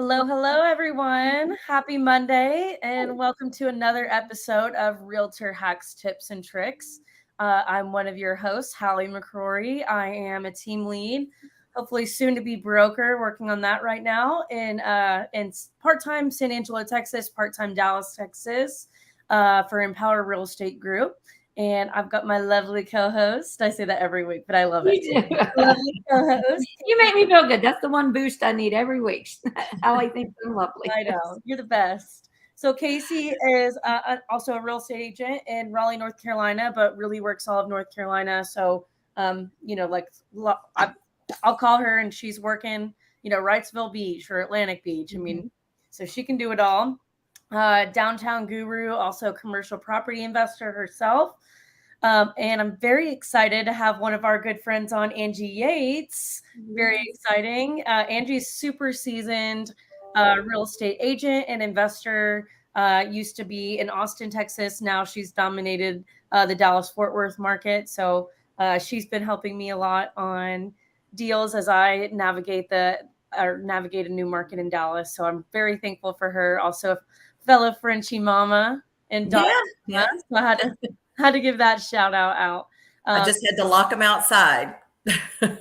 Hello, everyone. Happy Monday, and welcome to another episode of Realtor Hacks, Tips, and Tricks. I'm one of your hosts, Hallie McCrory. I am a team lead, hopefully soon to be broker, working on that right now in part-time San Angelo, Texas, part-time Dallas, Texas, for Empower Real Estate Group. And I've got my lovely co-host. I say that every week, but I love it. Lovely co-host. You make me feel good. That's the one boost I need every week. Hallie thinks I'm lovely. I know. You're the best. So Casey is also a real estate agent in Raleigh, North Carolina, but really works all of North Carolina. So, I'll call her and she's working, Wrightsville Beach or Atlantic Beach. I mean, so she can do it all. Downtown guru, also commercial property investor herself. And I'm very excited to have one of our good friends on, Angie Yates. Very exciting. Angie's super seasoned real estate agent and investor. Used to be in Austin, Texas. Now she's dominated the Dallas-Fort Worth market. So she's been helping me a lot on deals as I navigate a new market in Dallas. So I'm very thankful for her. Also a fellow Frenchie mama and daughter. Yeah. So I had to give that shout out. I just had to lock them outside.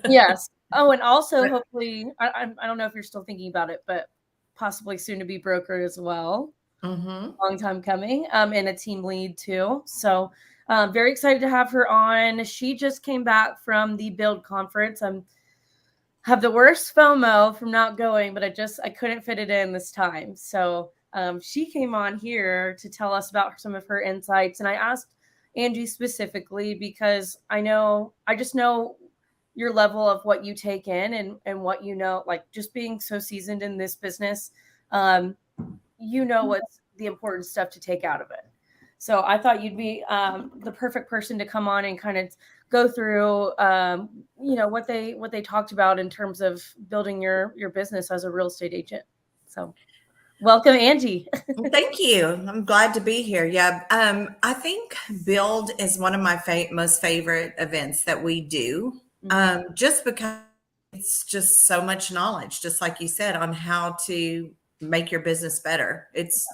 Yes. Oh, and also hopefully, I don't know if you're still thinking about it, but possibly soon to be broker as well. Long time coming. And a team lead too. So very excited to have her on. She just came back from the Build conference. Have the worst FOMO from not going, but I couldn't fit it in this time. So she came on here to tell us about some of her insights. And I asked Angie specifically because I just know your level of what you take in and what like just being so seasoned in this business, what's the important stuff to take out of it. So I thought you'd be the perfect person to come on and kind of go through, what they talked about in terms of building your business as a real estate agent. So welcome, Angie. Thank you. I'm glad to be here. Yeah. I think Build is one of my most favorite events that we do, just because it's just so much knowledge, just like you said, on how to make your business better. It's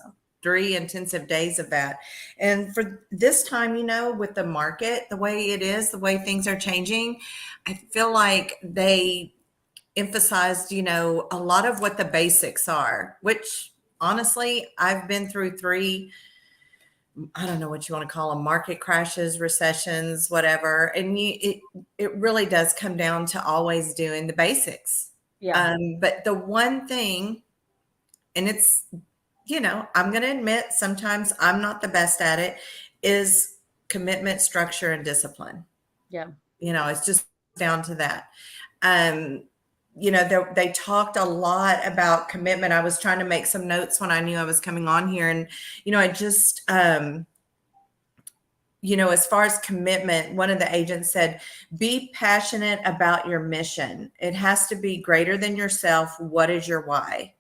3 intensive days of that. And for this time, with the market, the way it is, the way things are changing, I feel like they emphasized, a lot of what the basics are, which honestly, I've been through 3, I don't know what you want to call them, market crashes, recessions, whatever. And it really does come down to always doing the basics. Yeah. But the one thing, and it's, I'm going to admit sometimes I'm not the best at it, is commitment, structure, and discipline. Yeah. It's just down to that. They talked a lot about commitment. I was trying to make some notes when I knew I was coming on here. And, I just, as far as commitment, one of the agents said, be passionate about your mission. It has to be greater than yourself. What is your why?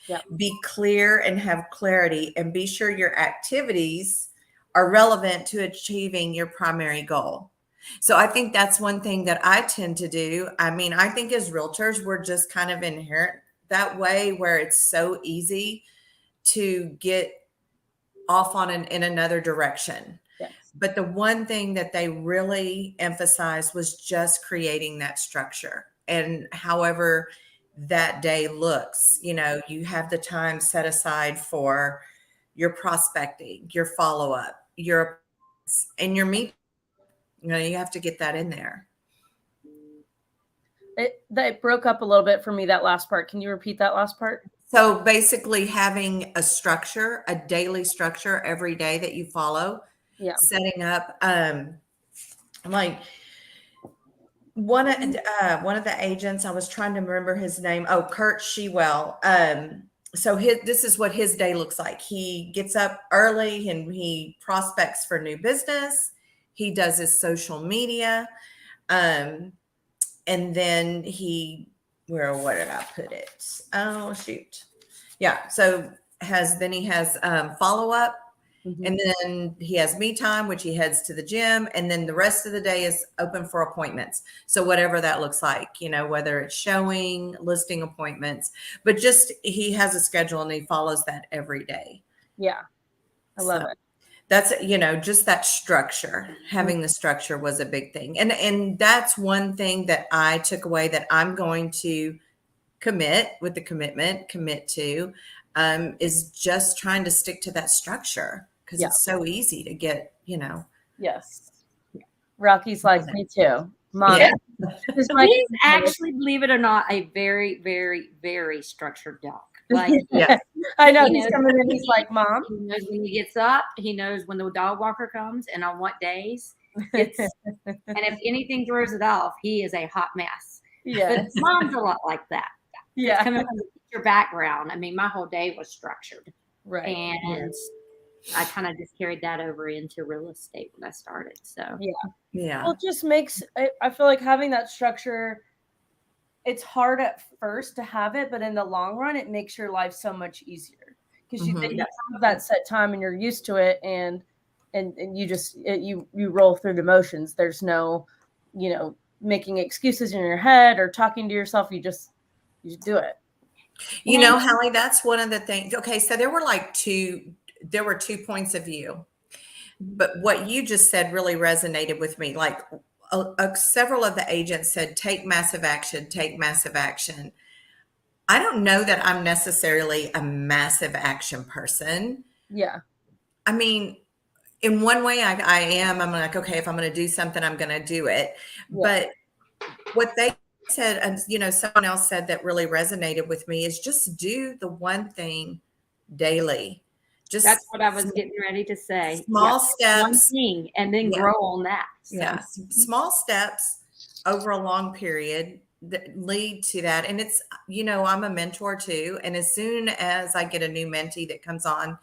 Yep. Be clear and have clarity, and be sure your activities are relevant to achieving your primary goal. So I think that's one thing that I tend to do. I mean, I think as realtors, we're just kind of inherent that way, where it's so easy to get off in another direction. Yes. But the one thing that they really emphasized was just creating that structure. And however that day looks, you have the time set aside for your prospecting, your follow-up, and your meeting. You have to get that in there. It broke up a little bit for me, that last part. Can you repeat that last part? So basically having a structure, a daily structure every day that you follow. Yeah. Setting up, like one of the agents, I was trying to remember his name. Oh, Kurt Shewell. So this is what his day looks like. He gets up early and he prospects for new business. He does his social media. And then where did I put it? Oh, shoot. Yeah. So he has follow-up. Mhm. And then he has me time, which he heads to the gym. And then the rest of the day is open for appointments. So whatever that looks like, whether it's showing, listing appointments, but just he has a schedule and he follows that every day. Yeah. I love So it. that's, just that structure, having the structure was a big thing. And that's one thing that I took away that I'm going to commit to, is just trying to stick to that structure because Yeah. it's so easy to get, Yes. Rocky's like me too. Mom. Yeah. This might He's be- actually, believe it or not, a very, very, very structured dog. Like, Yeah. I know He he's knows coming in. He's like, Mom. he knows when he gets up. He knows when the dog walker comes and on what days. And if anything throws it off, he is a hot mess. Yeah. But Mom's a lot like that. It's Yeah. coming from the teacher background. I mean, my whole day was structured. Right. And I kind of just carried that over into real estate when I started. So Yeah. Well, it just makes, I feel like having that structure, it's hard at first to have it, but in the long run, it makes your life so much easier because you have that set time and you're used to it, and you just you roll through the motions. There's no, making excuses in your head or talking to yourself. You just do it. Hallie, that's one of the things. Okay, so there were two points of view, but what you just said really resonated with me. Like several of the agents said, take massive action, take massive action. I don't know that I'm necessarily a massive action person. Yeah. I mean, in one way I am. I'm like, okay, if I'm going to do something, I'm going to do it. Yeah. But what they said, and someone else said that really resonated with me, is just do the one thing daily. That's what I was getting ready to say. Small steps. One thing, and then grow on that. So. Yeah. Small steps over a long period that lead to that. And it's, I'm a mentor too. And as soon as I get a new mentee that comes on,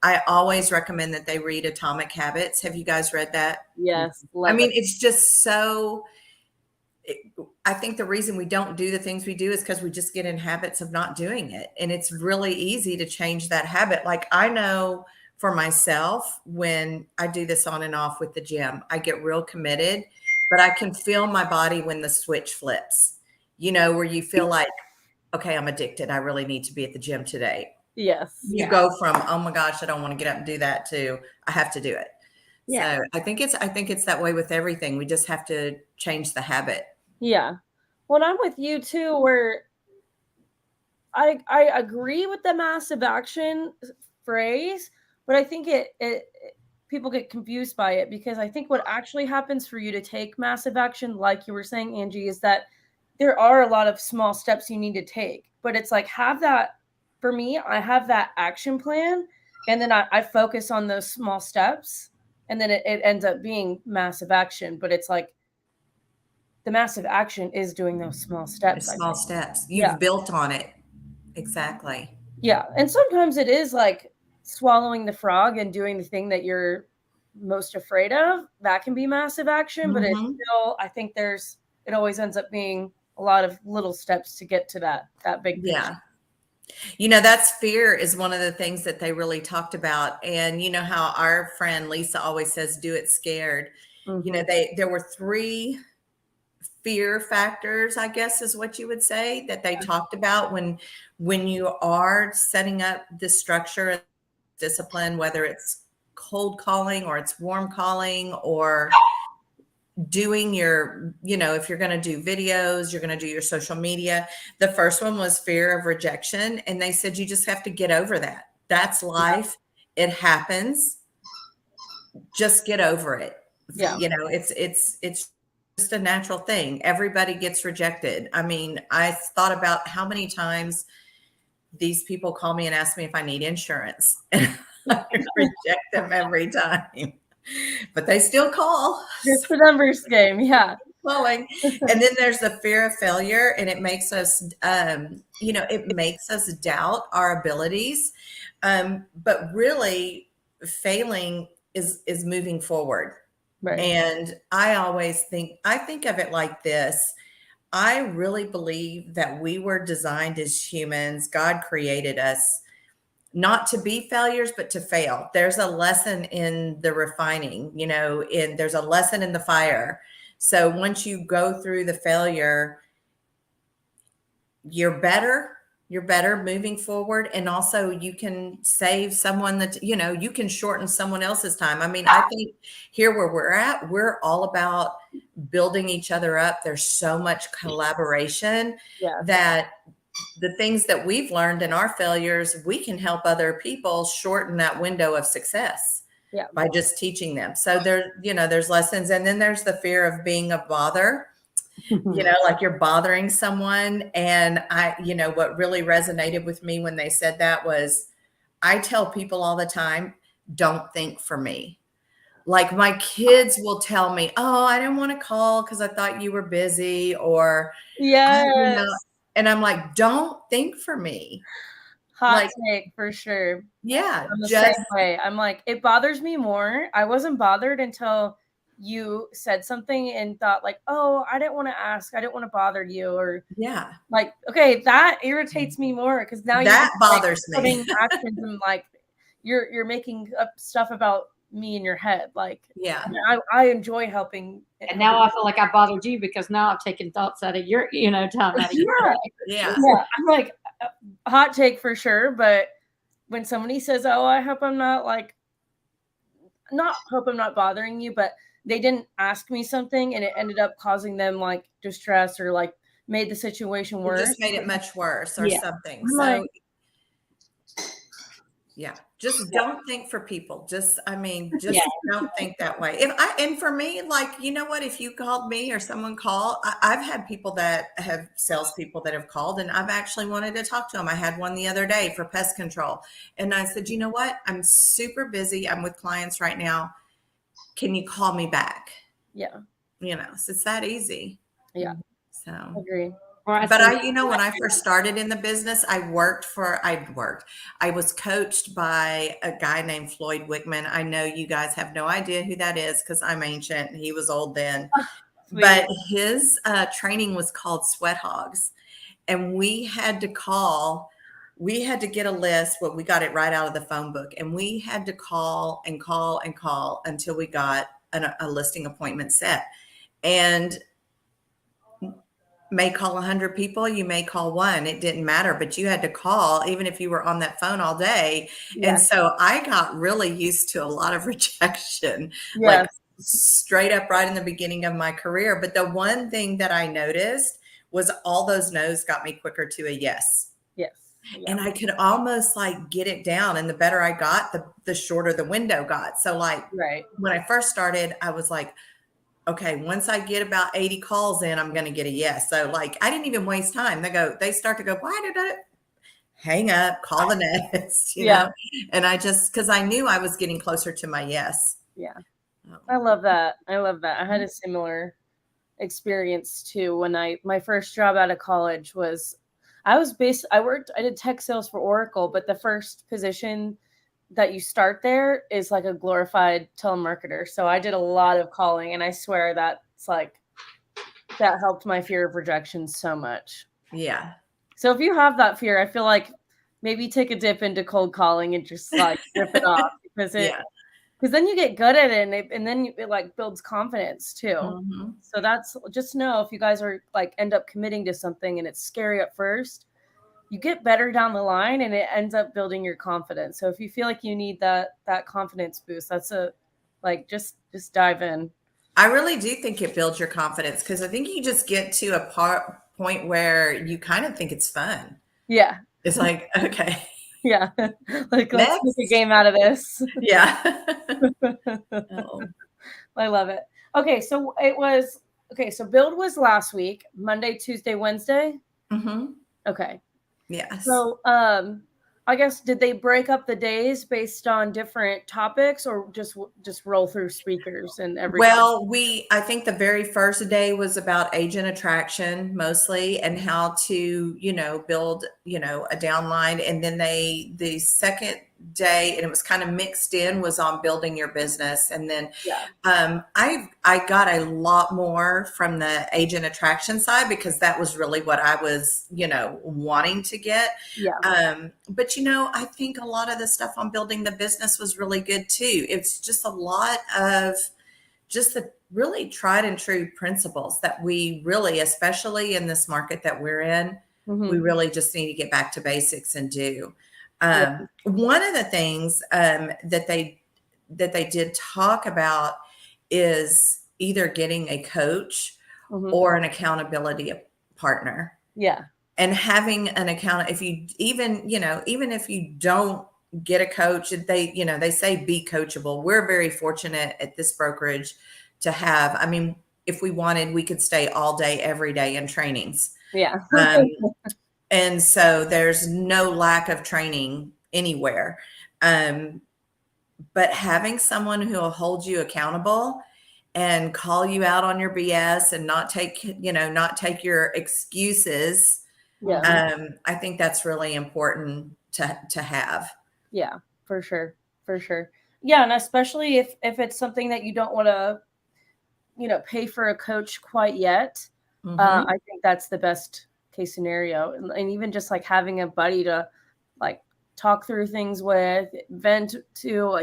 I always recommend that they read Atomic Habits. Have you guys read that? Yes. It's just so, I think the reason we don't do the things we do is because we just get in habits of not doing it. And it's really easy to change that habit. Like I know for myself, when I do this on and off with the gym, I get real committed, but I can feel my body when the switch flips, where you feel like, okay, I'm addicted. I really need to be at the gym today. Yes. You go from, oh my gosh, I don't want to get up and do that, to I have to do it. Yeah. So I think it's that way with everything. We just have to change the habit. Yeah. Well, I'm with you too, where I agree with the massive action phrase, but I think it people get confused by it, because I think what actually happens for you to take massive action, like you were saying, Angie, is that there are a lot of small steps you need to take, but it's like, for me, I have that action plan, and then I focus on those small steps, and then it ends up being massive action. But it's like, the massive action is doing those small steps. Small steps. You've built on it. Exactly. Yeah. And sometimes it is like swallowing the frog and doing the thing that you're most afraid of. That can be massive action, but it's still, I think it always ends up being a lot of little steps to get to that big picture. Yeah. That's fear is one of the things that they really talked about. And you know how our friend Lisa always says, do it scared. There were 3 fear factors, I guess is what you would say, that they talked about when you are setting up this structure and discipline, whether it's cold calling or it's warm calling, or doing your, if you're going to do videos, you're going to do your social media. The first one was fear of rejection. And they said, you just have to get over that. That's life. It happens. Just get over it. Yeah. It's just a natural thing. Everybody gets rejected. I mean, I thought about how many times these people call me and ask me if I need insurance. And I reject them every time. But they still call. It's the numbers game. Yeah. Calling. And then there's the fear of failure. And it makes us, it makes us doubt our abilities. But really failing is moving forward. Right. And I think of it like this. I really believe that we were designed as humans. God created us not to be failures, but to fail. There's a lesson in the refining, there's a lesson in the fire. So once you go through the failure, you're better moving forward. And also you can save someone that, you can shorten someone else's time. I mean, I think here where we're at, we're all about building each other up. There's so much collaboration that the things that we've learned in our failures, we can help other people shorten that window of success by just teaching them. So there's lessons. And then there's the fear of being a bother. Like you're bothering someone. And what really resonated with me when they said that was, I tell people all the time, don't think for me. Like my kids will tell me, oh, I didn't want to call because I thought you were busy, or, and I'm like, don't think for me. Hot take for sure. Yeah. I'm the same way. I'm like, it bothers me more. I wasn't bothered until you said something and thought like, oh, I didn't want to ask. I didn't want to bother you. Or like, okay, that irritates me more because now that bothers me. Putting actions and like you're making up stuff about me in your head. Like, I enjoy helping. And now I feel like I bothered you because now I've taken thoughts out of your, time out of your head. Yeah. I'm like, hot take for sure. But when somebody says, oh, I hope I'm not bothering you, but they didn't ask me something and it ended up causing them like distress or like made the situation worse. It just made it much worse or something. I'm just don't think for people. Just don't think that way. And for me, like, you know what, if you called me or someone called, I've had people that have salespeople that have called and I've actually wanted to talk to them. I had one the other day for pest control. And I said, you know what, I'm super busy. I'm with clients right now. Can you call me back? Yeah. So it's that easy. Yeah. So agree. But when I first started in the business, I was coached by a guy named Floyd Wickman. I know you guys have no idea who that is because I'm ancient and he was old then. But his training was called Sweat Hogs. And we had to get a list. Well, we got it right out of the phone book. And we had to call and call and call until we got a listing appointment set. And may call 100 people, you may call one. It didn't matter, but you had to call even if you were on that phone all day. And so I got really used to a lot of rejection, like straight up right in the beginning of my career. But the one thing that I noticed was all those no's got me quicker to a yes. And I could almost like get it down. And the better I got, the shorter the window got. So like when I first started, I was like, okay, once I get about 80 calls in, I'm going to get a yes. So like, I didn't even waste time. They start to go, why did I hang up, call the next, you know? And cause I knew I was getting closer to my yes. Yeah. I love that. I had a similar experience too. When my first job out of college was, I did tech sales for Oracle, but the first position that you start there is like a glorified telemarketer. So I did a lot of calling and I swear that helped my fear of rejection so much. Yeah. So if you have that fear, I feel like maybe take a dip into cold calling and just like rip it off because then you get good at it and then it like builds confidence too. Mm-hmm. So that's just know if you guys are like end up committing to something and it's scary at first, you get better down the line and it ends up building your confidence. So if you feel like you need that confidence boost, that's just dive in. I really do think it builds your confidence because I think you just get to a point where you kind of think it's fun. Yeah. It's like, okay. Yeah. Like, let's make a game out of this. Yeah. I love it. Okay. So so build was last week, Monday, Tuesday, Wednesday. Mm-hmm. Okay. Yes. So, I guess, did they break up the days based on different topics or just roll through speakers and everything? Well, I think the very first day was about agent attraction mostly and how to, build, a downline. And then the second day, and it was kind of mixed in, was on building your business. And then Yeah. I got a lot more from the agent attraction side because that was really what I was, wanting to get. Yeah. But I think a lot of the stuff on building the business was really good too. It's just a lot of just the really tried and true principles that we really, especially in this market that we're in, we really just need to get back to basics and do. One of the things that they did talk about is either getting a coach or an accountability partner. Yeah. And having an account, if you even if you don't get a coach, they say be coachable. We're very fortunate at this brokerage to have, if we wanted, we could stay all day, every day in trainings. Yeah. And so there's no lack of training anywhere. But having someone who will hold you accountable and call you out on your BS and not take your excuses. Yeah. I think that's really important to have. Yeah, for sure. For sure. Yeah. And especially if it's something that you don't want to, pay for a coach quite yet. I think that's the best case scenario. And even just like having a buddy to like talk through things with, vent to,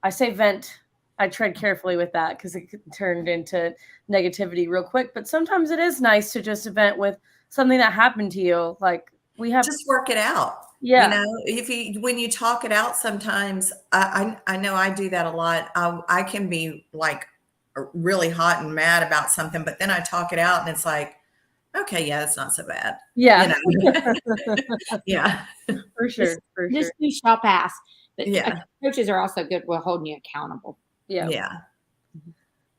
I say vent, I tread carefully with that because it turned into negativity real quick. But sometimes it is nice to just vent with something that happened to you. Like we have just work it out. Yeah. When you talk it out, sometimes I know I do that a lot. I can be like really hot and mad about something, but then I talk it out and it's like, okay, yeah, that's not so bad. Yeah. Yeah. For sure. This too shall pass. But Yeah. coaches are also good with holding you accountable. Yeah. Yeah.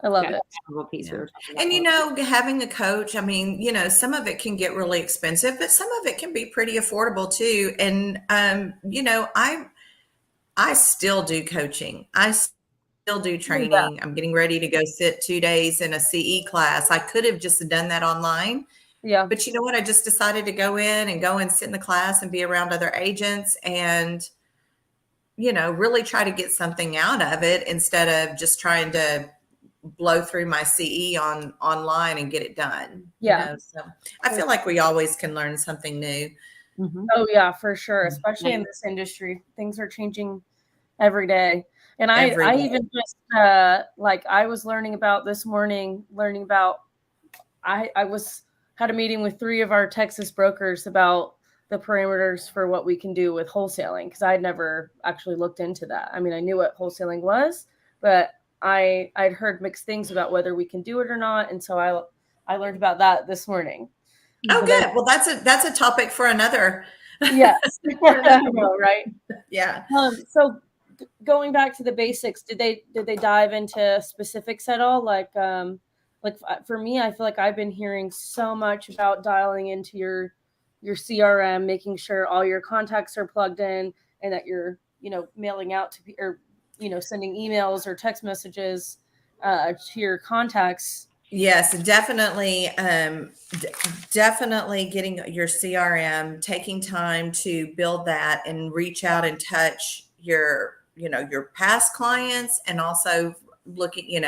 I love it. Piece Yeah. And having a coach, some of it can get really expensive, but some of it can be pretty affordable too. And I still do coaching. I still do training. Yeah. I'm getting ready to go sit 2 days in a CE class. I could have just done that online. Yeah. But you know what? I just decided to go and sit in the class and be around other agents and, really try to get something out of it instead of just trying to blow through my CE online and get it done. Yeah. So I feel like we always can learn something new. Oh yeah, for sure. Especially in this industry, things are changing every day. And I even just I was learning about this morning, I had a meeting with 3 of our Texas brokers about the parameters for what we can do with wholesaling because I'd never actually looked into that. I mean, I knew what wholesaling was, but I'd heard mixed things about whether we can do it or not. And so I learned about that this morning. Oh, good. Well, that's a topic for another. Yes. I know, right? Yeah. So going back to the basics, did they dive into specifics at all? Like for me, I feel like I've been hearing so much about dialing into your CRM, making sure all your contacts are plugged in and that you're, mailing out to or, sending emails or text messages to your contacts. Yes, definitely. Definitely getting your CRM, taking time to build that and reach out and touch your past clients and also looking,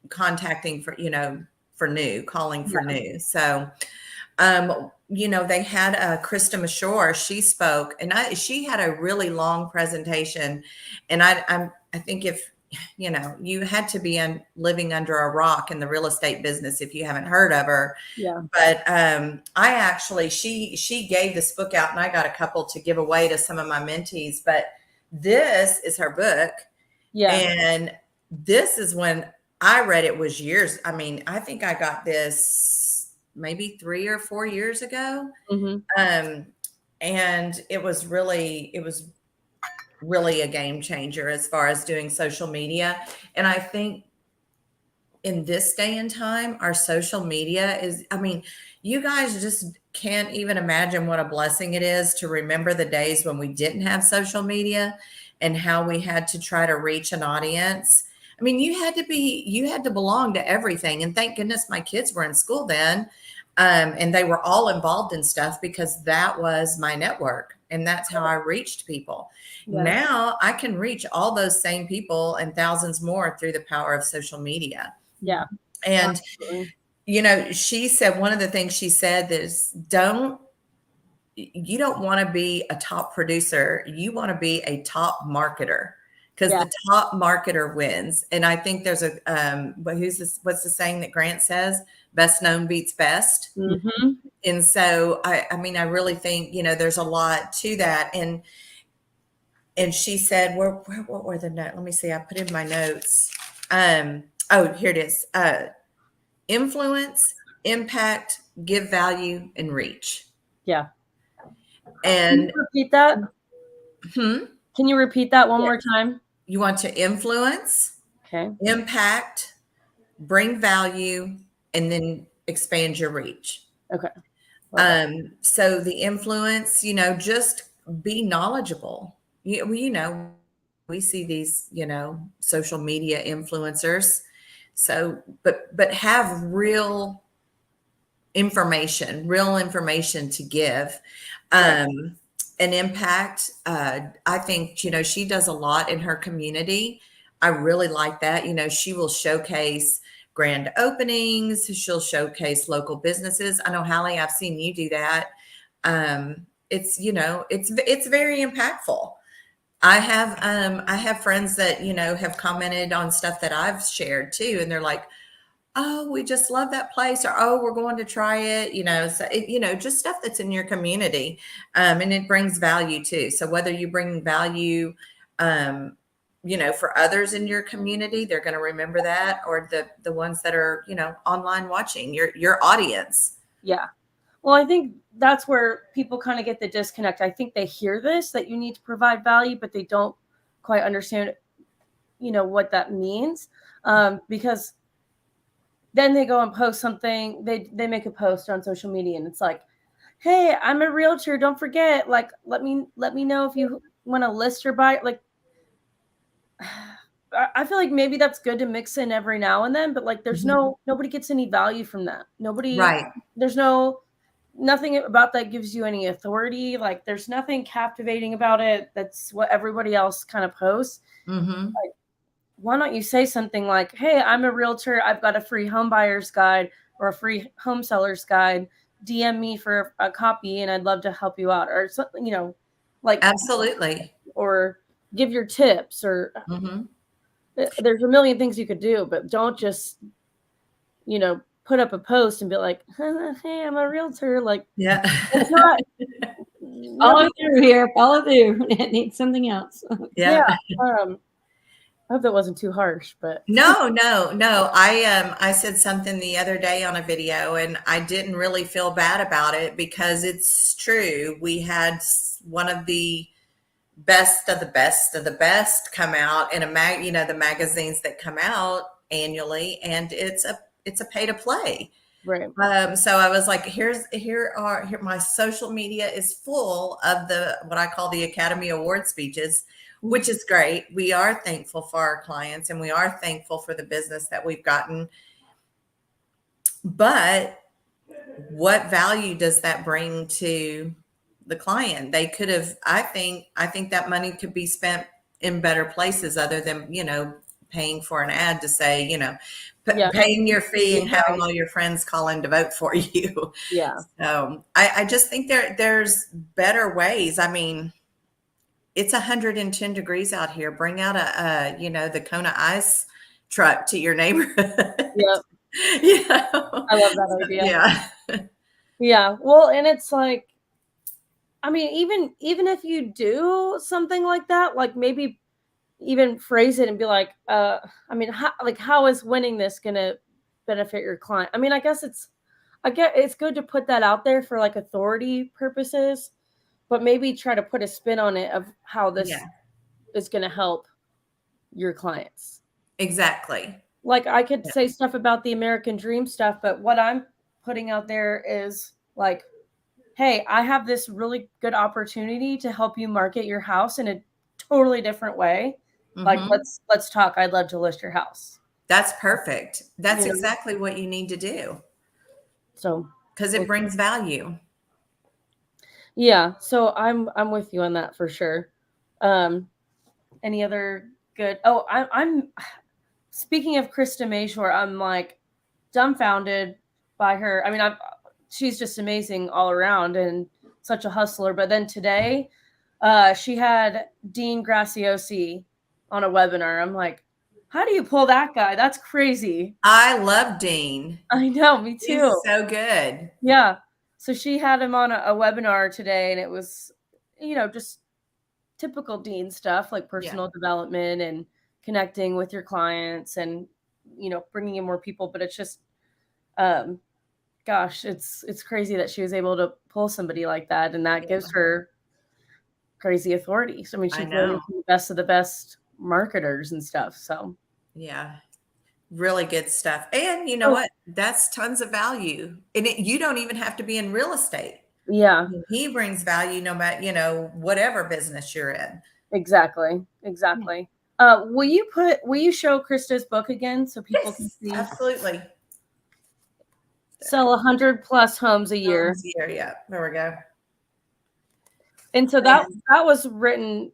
contacting for, calling for new. So, they had Krista Mashore, she spoke and she had a really long presentation. And I think if, you had to be living under a rock in the real estate business if you haven't heard of her. Yeah. But I actually, she gave this book out and I got a couple to give away to some of my mentees, but this is her book. Yeah. And this is when I read it was years. I think I got this maybe 3 or 4 years ago. And it was really a game changer as far as doing social media. And I think in this day and time, our social media is, you guys just can't even imagine what a blessing it is to remember the days when we didn't have social media and how we had to try to reach an audience. You had to belong to everything. And thank goodness my kids were in school then. And they were all involved in stuff because that was my network. And that's how I reached people. Yeah. Now I can reach all those same people and thousands more through the power of social media. Yeah. And, Absolutely. you know, she said, one of the things she said is you don't want to be a top producer. You want to be a top marketer, because Yeah. the top marketer wins. And I think there's a, what's the saying that Grant says? Best known beats best. Mm-hmm. And so, I mean, I really think, you know, there's a lot to that. And she said, what were the notes? Let me see. I put in my notes. Oh, here it is. Influence, impact, give value, and reach. Yeah. And Can you repeat that? Can you repeat that one more time? You want to influence, Okay. impact, bring value, and then expand your reach. Okay. So the influence, you know, just be knowledgeable. You know, we see these, you know, social media influencers. So, but have real information to give. An impact. I think, you know, she does a lot in her community. I really like that. You know, she will showcase grand openings. She'll showcase local businesses. I know, Hallie, I've seen you do that. It's, you know, it's very impactful. I have friends that, you know, have commented on stuff that I've shared too. And they're like, oh, we just love that place, or, oh, we're going to try it, you know, so, you know, just stuff that's in your community. And it brings value too. So whether you bring value, you know, for others in your community, they're going to remember that, or the ones that are, you know, online watching your audience. Yeah. Well, I think that's where people kind of get the disconnect. I think they hear this, that you need to provide value, but they don't quite understand, you know, what that means. Because then they go and post something, they make a post on social media, and it's like, hey, I'm a realtor. Don't forget, like, let me know if you want to list or buy. Like, I feel like maybe that's good to mix in every now and then, but like, there's nobody gets any value from that. Right. There's nothing about that gives you any authority. Like, there's nothing captivating about it. That's what everybody else kind of posts. Like, why don't you say something like, hey, I'm a realtor. I've got a free home buyer's guide or a free home seller's guide. DM me for a copy and I'd love to help you out, or something, you know, like, Absolutely. or give your tips, or there's a million things you could do, but don't just, you know, put up a post and be like, hey, I'm a realtor. Like, yeah, it's not. Follow through here. Follow through. It needs something else. Yeah. I hope that wasn't too harsh, but no. I said something the other day on a video, and I didn't really feel bad about it, because it's true. We had one of the best of the best of the best come out in you know, the magazines that come out annually, and it's a pay to play. right. So I was like, here my social media is full of what I call the Academy Award speeches, which is great. We are thankful for our clients, and we are thankful for the business that we've gotten. But what value does that bring to the client? They could have, I think that money could be spent in better places, other than, you know, paying for an ad to say, you know, paying your fee and having all your friends call in to vote for you. Yeah. So I just think there's better ways. I mean, it's 110 degrees out here. Bring out you know, the Kona ice truck to your neighborhood. Yeah. You know? I love that idea. Yeah. Yeah. Well, and it's like, I mean, even if you do something like that, like, maybe even phrase it and be like, I mean, how is winning this going to benefit your client? I mean, I guess it's good to put that out there for like authority purposes, but maybe try to put a spin on it of how this is going to help your clients. Exactly. Like, I could say stuff about the American dream stuff, but what I'm putting out there is like, hey, I have this really good opportunity to help you market your house in a totally different way. Like, let's talk. I'd love to list your house. That's perfect. That's exactly what you need to do. So, because it brings value. Yeah, so I'm with you on that for sure. Any other good? Oh, I'm speaking of Krista Mayshore, I'm like dumbfounded by her. I mean, she's just amazing all around and such a hustler. But then today, she had Dean Graciosi on a webinar. I'm like, how do you pull that guy? That's crazy. I love Dean. I know, me He's too. so good. Yeah. So she had him on a webinar today, and it was, just typical Dean stuff like personal development and connecting with your clients and, bringing in more people. But it's just, um, gosh, it's crazy that she was able to pull somebody like that, and that gives her crazy authority. So, I mean, I she's know. learning from the best of the best marketers and stuff. So, Yeah. Really good stuff. And you know oh, what? That's tons of value. And you don't even have to be in real estate. yeah, He brings value no matter, whatever business you're in. exactly. Will you show Krista's book again so people can Yes, see? absolutely. Sell 100 plus homes a year. Yeah, there we go. And so that was written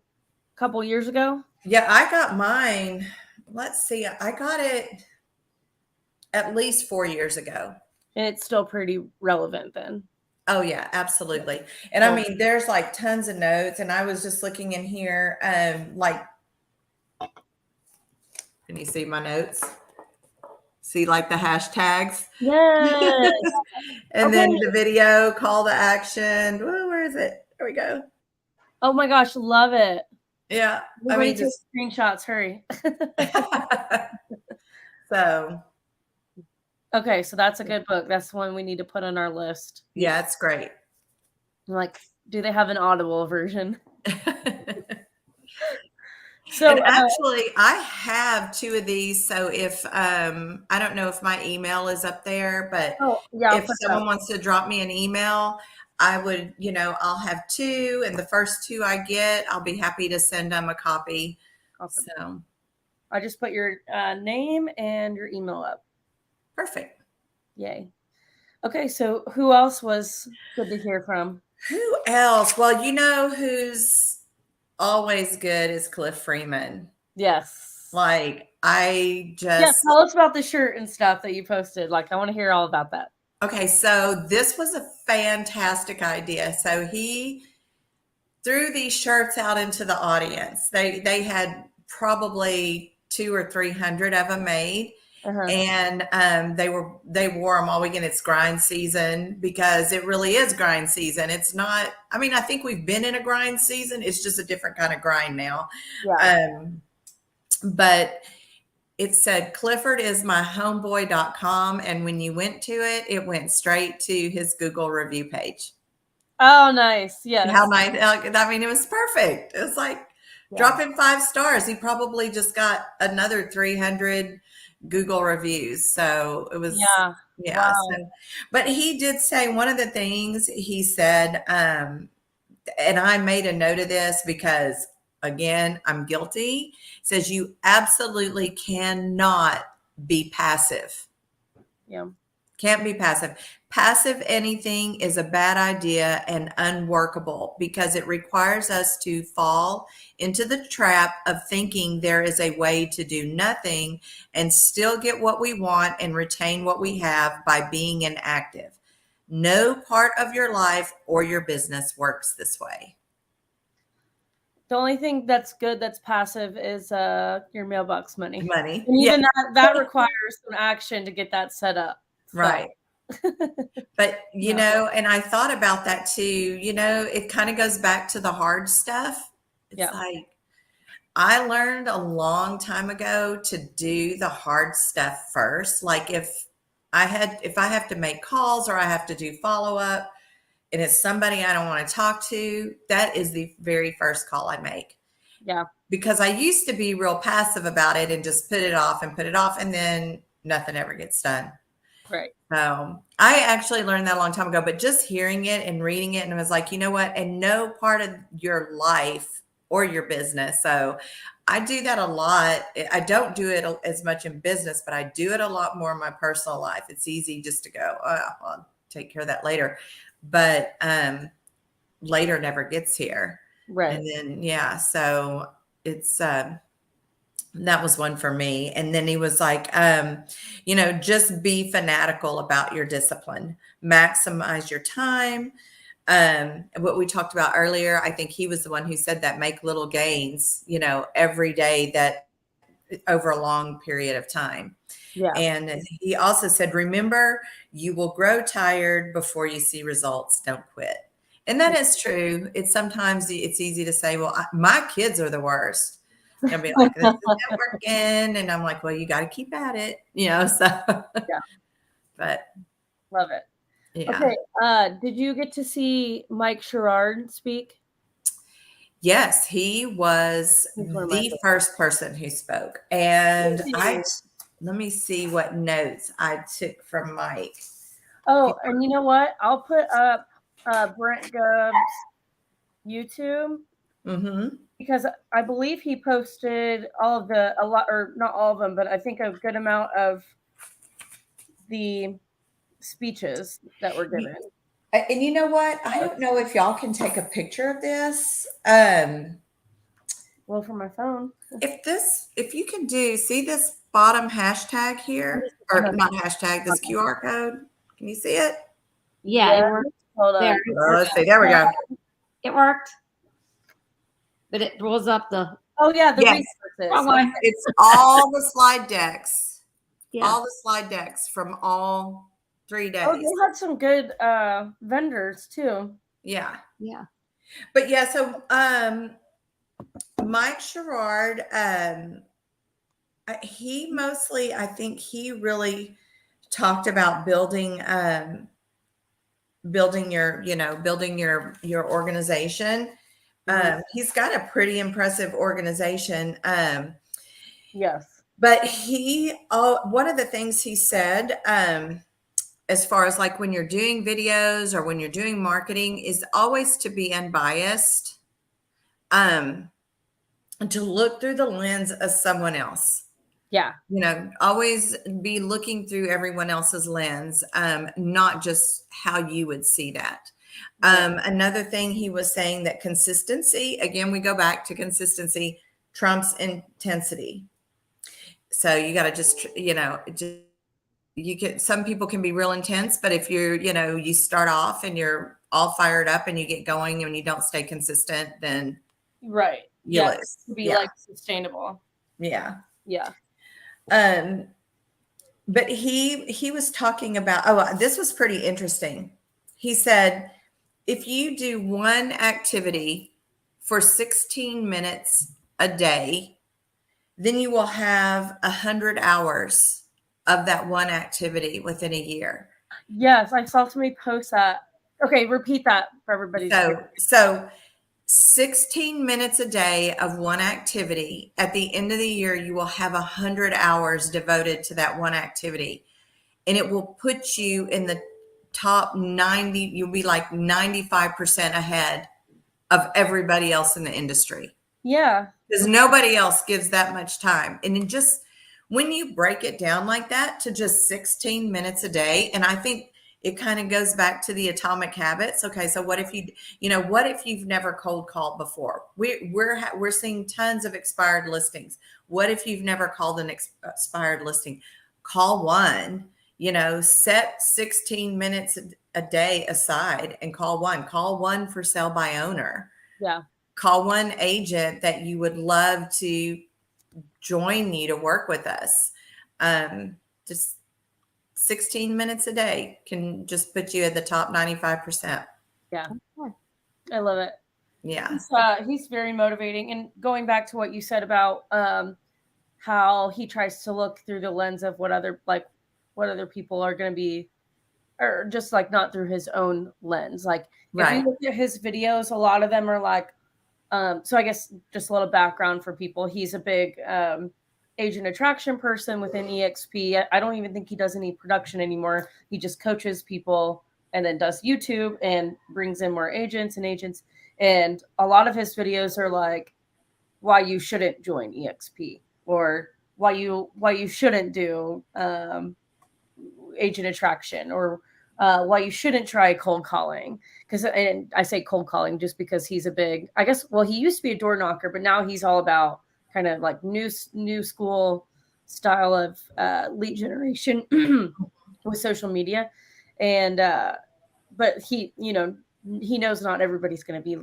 a couple years ago. Yeah, I got mine. Let's see. I got it at least 4 years ago. And it's still pretty relevant then. Oh yeah, absolutely. And I mean, there's like tons of notes, and I was just looking in here, like, can you see my notes? See like the hashtags? Yes. And Okay. then the video, call to action. Whoa, where is it? There we go. Oh my gosh, love it. Yeah. Everybody take screenshots, hurry. So. Okay, so that's a good book. That's one we need to put on our list. Yeah, it's great. Like, do they have an Audible version? So and actually, I have 2 of these. So if I don't know if my email is up there, but if someone wants to drop me an email, I would, I'll have 2, and the first 2 I get, I'll be happy to send them a copy. Awesome. So I just put your name and your email up. Perfect. Yay. Okay, so who else was good to hear from? Who else? Well, who's always good is Cliff Freeman. Yes. Like, tell us about the shirt and stuff that you posted. Like, I want to hear all about that. Okay, so this was a fantastic idea. So he threw these shirts out into the audience. They had probably 200 or 300 of them made. And they wore them all weekend. It's grind season, because it really is grind season. It's not, I mean, I think we've been in a grind season. It's just a different kind of grind now. Yeah. But it said cliffordismyhomeboy.com. And when you went to it, it went straight to his Google review page. Oh, nice. Yes. How nice. I mean, it was perfect. It was like, drop him 5 stars. He probably just got another 300 Google reviews. So it was, Wow. So, but he did say one of the things he said, and I made a note of this because, again, I'm guilty. Says you absolutely cannot be passive. Yeah. Can't be passive. Passive anything is a bad idea and unworkable, because it requires us to fall into the trap of thinking there is a way to do nothing and still get what we want and retain what we have by being inactive. No part of your life or your business works this way. The only thing that's good that's passive is your mailbox money. Money. And even that requires some action to get that set up. So. Right. But, and I thought about that too. It kind of goes back to the hard stuff. It's like, I learned a long time ago to do the hard stuff first. Like if I have to make calls or I have to do follow-up and it's somebody I don't want to talk to, that is the very first call I make. Yeah. Because I used to be real passive about it and just put it off, and then nothing ever gets done. Right. So I actually learned that a long time ago, but just hearing it and reading it, and I was like, you know what? And no part of your life or your business. So I do that a lot. I don't do it as much in business, but I do it a lot more in my personal life. It's easy just to go, oh, I'll take care of that later. But later never gets here. Right. And then, yeah, so it's, that was one for me. And then he was like, just be fanatical about your discipline, maximize your time. What we talked about earlier, I think he was the one who said that, make little gains, every day, that over a long period of time. Yeah. And he also said, remember, you will grow tired before you see results. Don't quit. And that is true. Sometimes it's easy to say, well, my kids are the worst. They'll be like, this isn't working. And I'm like, well, you got to keep at it, so. Yeah. But. Love it. Yeah. Okay. Did you get to see Mike Sherrard speak? Yes, he was the first person who spoke. And let me see what notes I took from Mike. Oh, and you know what? I'll put up Brent Gubb's YouTube, because I believe he posted not all of them, but I think a good amount of the speeches that were given. And you know what? I don't know if y'all can take a picture of this. Well, from my phone. If you can see this bottom hashtag here, or not hashtag, this QR code. Can you see it? Yeah, it worked. Hold on. Let's see. There we go. It worked. But it rolls up the. Oh yeah, the yes. resources. It's all the slide decks. Yeah. All the slide decks from all 3 days. Oh, they had some good vendors too. Yeah. Yeah. But yeah, so Mike Sherrard, he mostly, I think he really talked about building your organization. He's got a pretty impressive organization. Yes. But one of the things he said, as far as like when you're doing videos or when you're doing marketing, is always to be unbiased, and to look through the lens of someone else. Yeah. Always be looking through everyone else's lens, not just how you would see that. Another thing he was saying, that consistency, again, we go back to consistency trumps intensity. So you got to some people can be real intense, but if you start off and you're all fired up and you get going and you don't stay consistent, then right. You lose. To be like sustainable. Yeah. Yeah. But he was talking about, this was pretty interesting. He said, if you do one activity for 16 minutes a day, then you will have 100 hours of that one activity within a year. Yes, I saw somebody post that. Okay, repeat that for everybody. So 16 minutes a day of one activity. At the end of the year, you will have 100 hours devoted to that one activity. And it will put you in the top 90. You'll be like 95% ahead of everybody else in the industry. Yeah. Because nobody else gives that much time. And then just when you break it down like that to just 16 minutes a day, and I think it kind of goes back to the atomic habits. Okay, so what if what if you've never cold called before? We're seeing tons of expired listings. What if you've never called an expired listing? Call one. Set 16 minutes a day aside and call one. Call one for sale by owner. Yeah. Call one agent that you would love to join you to work with us. Just 16 minutes a day can just put you at the top 95%. Yeah. I love it. Yeah. He's very motivating. And going back to what you said about how he tries to look through the lens of what other people are going to be, or just like not through his own lens. Like if you look at his videos, a lot of them are like, so I guess just a little background for people. He's a big agent attraction person within EXP. I don't even think he does any production anymore. He just coaches people and then does YouTube and brings in more agents. And a lot of his videos are like why you shouldn't join EXP, or why you shouldn't do agent attraction, or why you shouldn't try cold calling. because, and I say cold calling just because he's a big, I guess, well, he used to be a door knocker, but now he's all about kind of like new school style of lead generation with social media. And, but he, he knows not everybody's going to be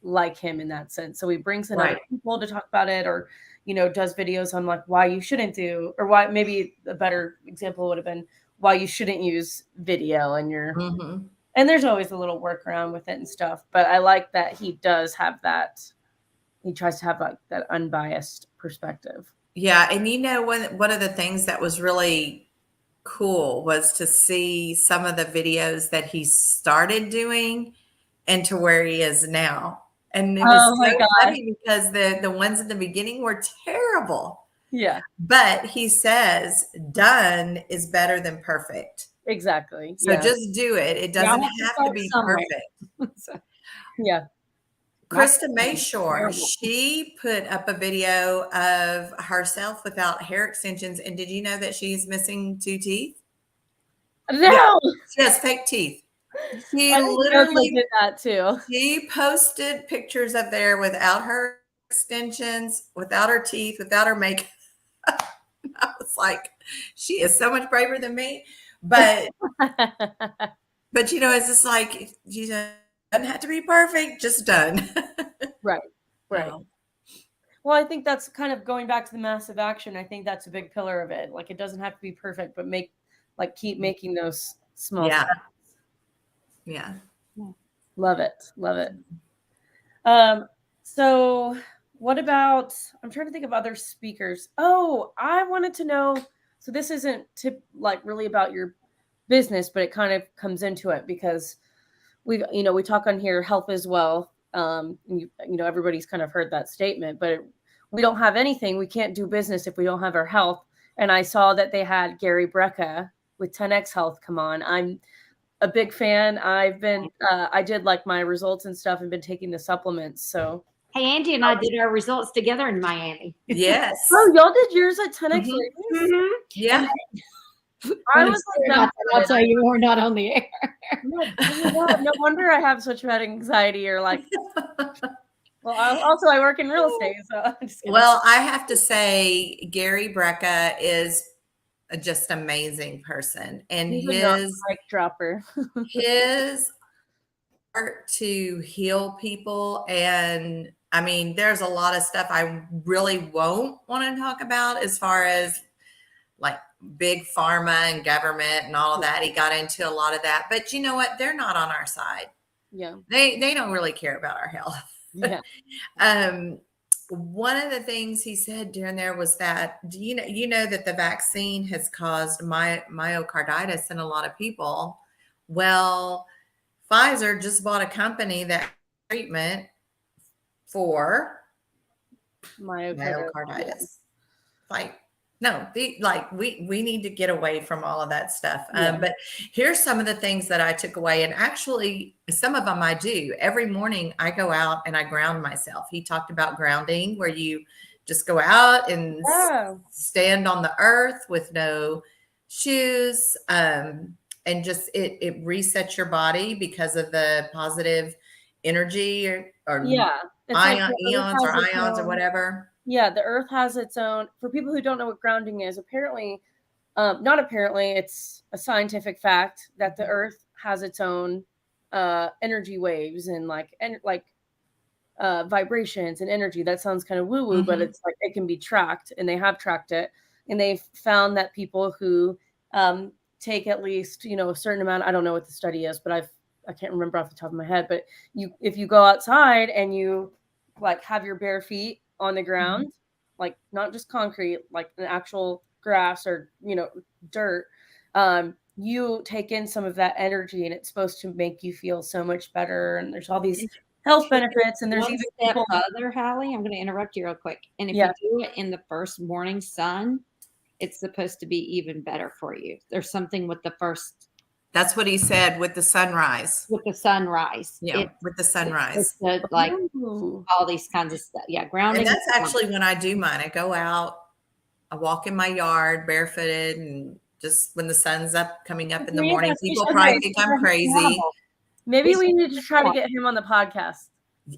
like him in that sense. So he brings in other people to talk about it, or, does videos on like why you shouldn't do, or why, maybe a better example would have been why you shouldn't use video and and there's always a little workaround with it and stuff. But I like that he does have that. He tries to have like that unbiased perspective. Yeah. And one of the things that was really cool was to see some of the videos that he started doing and to where he is now. And it was so funny because the ones in the beginning were terrible. Yeah. But he says done is better than perfect. Exactly. So just do it. It doesn't have to be perfect. So, yeah. Krista Mayshore, she put up a video of herself without hair extensions. And did you know that she's missing 2 teeth? No. Yeah, she has fake teeth. She literally did that too. She posted pictures up there without her extensions, without her teeth, without her makeup. I was like, she is so much braver than me. But it's just like, you doesn't have to be perfect, just done. Right. Well, I think that's kind of going back to the massive action. I think that's a big pillar of it. Like, it doesn't have to be perfect, but keep making those small steps. Yeah. Love it. So what about, I'm trying to think of other speakers. Oh, I wanted to know, so this isn't really about your business, but it kind of comes into it because we talk on here, health is wealth. Everybody's kind of heard that statement, but we don't have anything. We can't do business if we don't have our health. And I saw that they had Gary Brecka with 10X Health come on. I'm a big fan. I've been, I did like my results and stuff and been taking the supplements. So. Hey, Angie and I did our results together in Miami. Yes. Oh, y'all did yours at 10X? Yeah. I was like, I'll tell you, we're not on the air. No wonder I have such bad anxiety or like. Well, I work in real estate, so I'm just kidding. Well, I have to say, Gary Brecka is a just amazing person, and He's his mic dropper. his art to heal people. And I mean, there's a lot of stuff I really won't want to talk about as far as like big pharma and government and all of that. He got into a lot of that, but you know what? They're not on our side. Yeah. They don't really care about our health. Yeah. One of the things he said during there was that, you know that the vaccine has caused myocarditis in a lot of people. Well, Pfizer just bought a company that treatment for myocarditis. Like, no, we need to get away from all of that stuff. But here's some of the things that I took away. And actually, some of them I do. Every morning I go out and I ground myself. He talked about grounding, where you just go out and stand on the earth with no shoes. And just it resets your body because of the positive energy or ions or whatever. Yeah, the earth has its own, for people who don't know what grounding is, apparently, it's a scientific fact that the earth has its own energy waves and vibrations and energy. That sounds kind of woo-woo, but it's like it can be tracked, and they have tracked it. And they've found that people who take at least, a certain amount, I don't know what the study is, but I can't remember off the top of my head, but if you go outside and you have your bare feet on the ground, like not just concrete, like an actual grass or dirt, you take in some of that energy, and it's supposed to make you feel so much better. And there's all these health benefits, and there's one even step further, Hallie. I'm going to interrupt you real quick. And if you do it in the first morning sun, it's supposed to be even better for you. There's something with the first. That's what he said with the sunrise. With the sunrise. Yeah, with the sunrise. It's all these kinds of stuff. Yeah, grounding. And that's actually when I do mine. I go out, I walk in my yard barefooted, and just when the sun's coming up in the morning, people probably think I'm crazy. Maybe we need to try to get him on the podcast.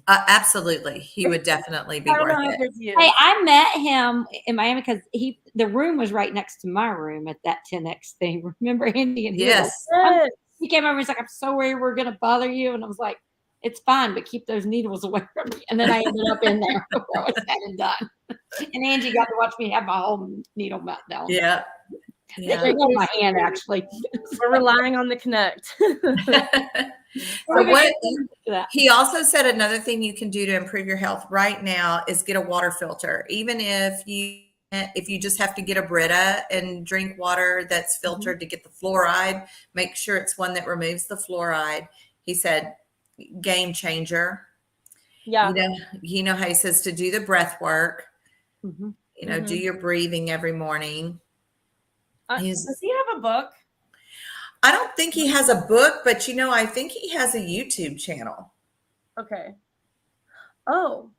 Absolutely. He would definitely be I don't know worth how it. good he is. Hey, I met him in Miami because the room was right next to my room at that 10X thing. Remember Andy? And Yes. he came over and was like, I'm sorry we're going to bother you. And I was like, it's fine, but keep those needles away from me. And then I ended up in there before it was said and done. And Angie got to watch me have my whole needle meltdown. Yeah. Yeah. They got my hand, actually. We're relying on the connect. So he also said another thing you can do to improve your health right now is get a water filter. Even if you just have to get a Brita and drink water that's filtered to get the fluoride, make sure it's one that removes the fluoride. He said, game changer. Yeah. You know how he says to do the breath work, Mm-hmm. do your breathing every morning. Does he have a book? I don't think he has a book, but I think he has a YouTube channel. Okay. Oh.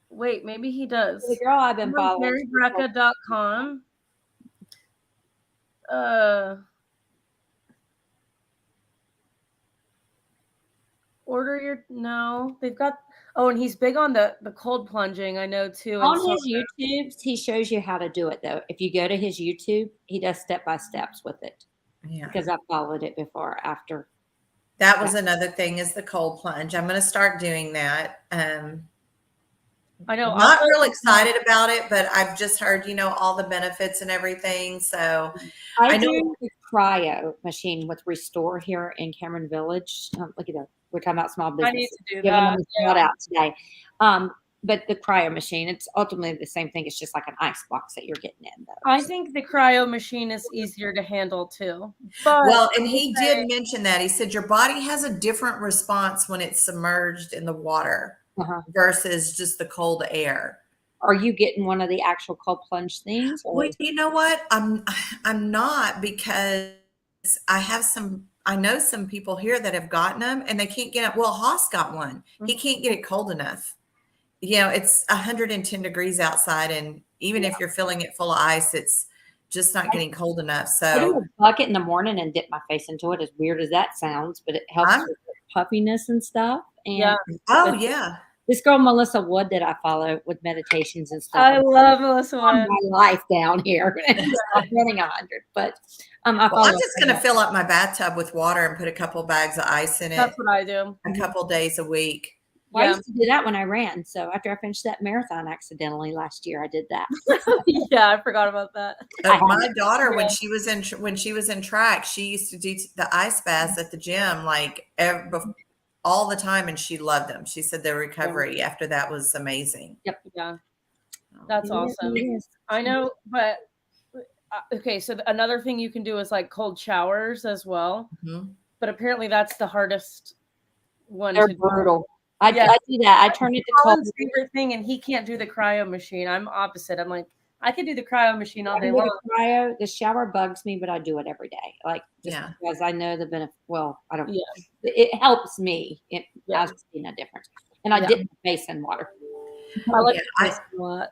Wait, maybe he does. The girl I've been following. MaryBrecca.com. They've got, and he's big on the cold plunging, I know too. On his YouTubes, he shows you how to do it though. If you go to his YouTube, he does step-by-steps with it. Yeah. Because I followed it before, after. That was another thing, is the cold plunge. I'm going to start doing that. I know. I'm not real excited about it, but I've just heard, all the benefits and everything. So I do the cryo machine with Restore here in Cameron Village. Look at that. We're talking about small business. I need to do Giving that. them a shout out today. But the cryo machine, it's ultimately the same thing. It's just like an ice box that you're getting in, though. I think the cryo machine is easier to handle too. Well, and he did mention that. He said your body has a different response when it's submerged in the water versus just the cold air. Are you getting one of the actual cold plunge things? Well, you know what? I'm not, because I know some people here that have gotten them and they can't get it. Well, Haas got one. He can't get it cold enough. It's 110 degrees outside, and even if you're filling it full of ice, it's just not getting cold enough. So I do a bucket in the morning and dip my face into it, as weird as that sounds, but it helps with puffiness and stuff. And this girl Melissa Wood that I follow with meditations and stuff. I love Melissa Wood. My life down here. I'm running 100, but I'm just going to fill up my bathtub with water and put a couple bags of ice in it. That's what I do. A couple days a week. Well, I used to do that when I ran. So after I finished that marathon accidentally last year, I did that. Yeah, I forgot about that. My daughter, when she was in track, she used to do the ice baths at the gym all the time, and she loved them. She said the recovery after that was amazing. Yep. Yeah. That's awesome. I know, but okay, so another thing you can do is like cold showers as well. Mm-hmm. But apparently that's the hardest one. They're brutal. I do that. I turn it to cold. Colin's favorite thing, and he can't do the cryo machine. I'm opposite. I'm like, I could do the cryo machine all day long. The shower bugs me, but I do it every day. Because I know the benefit. Well, I don't. Yeah. It helps me. I've seen a difference, and I dip my face in water. I like a lot.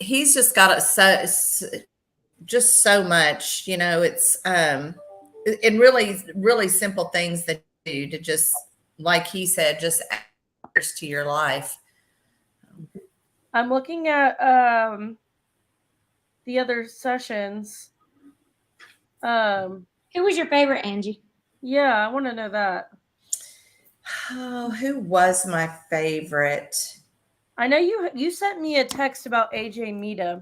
He's just got just so much. It's and really, really simple things that do to just, like he said, just to your life. I'm looking at the other sessions. Who was your favorite, Angie? Yeah, I want to know that. Oh, who was my favorite? I know you sent me a text about AJ Mita.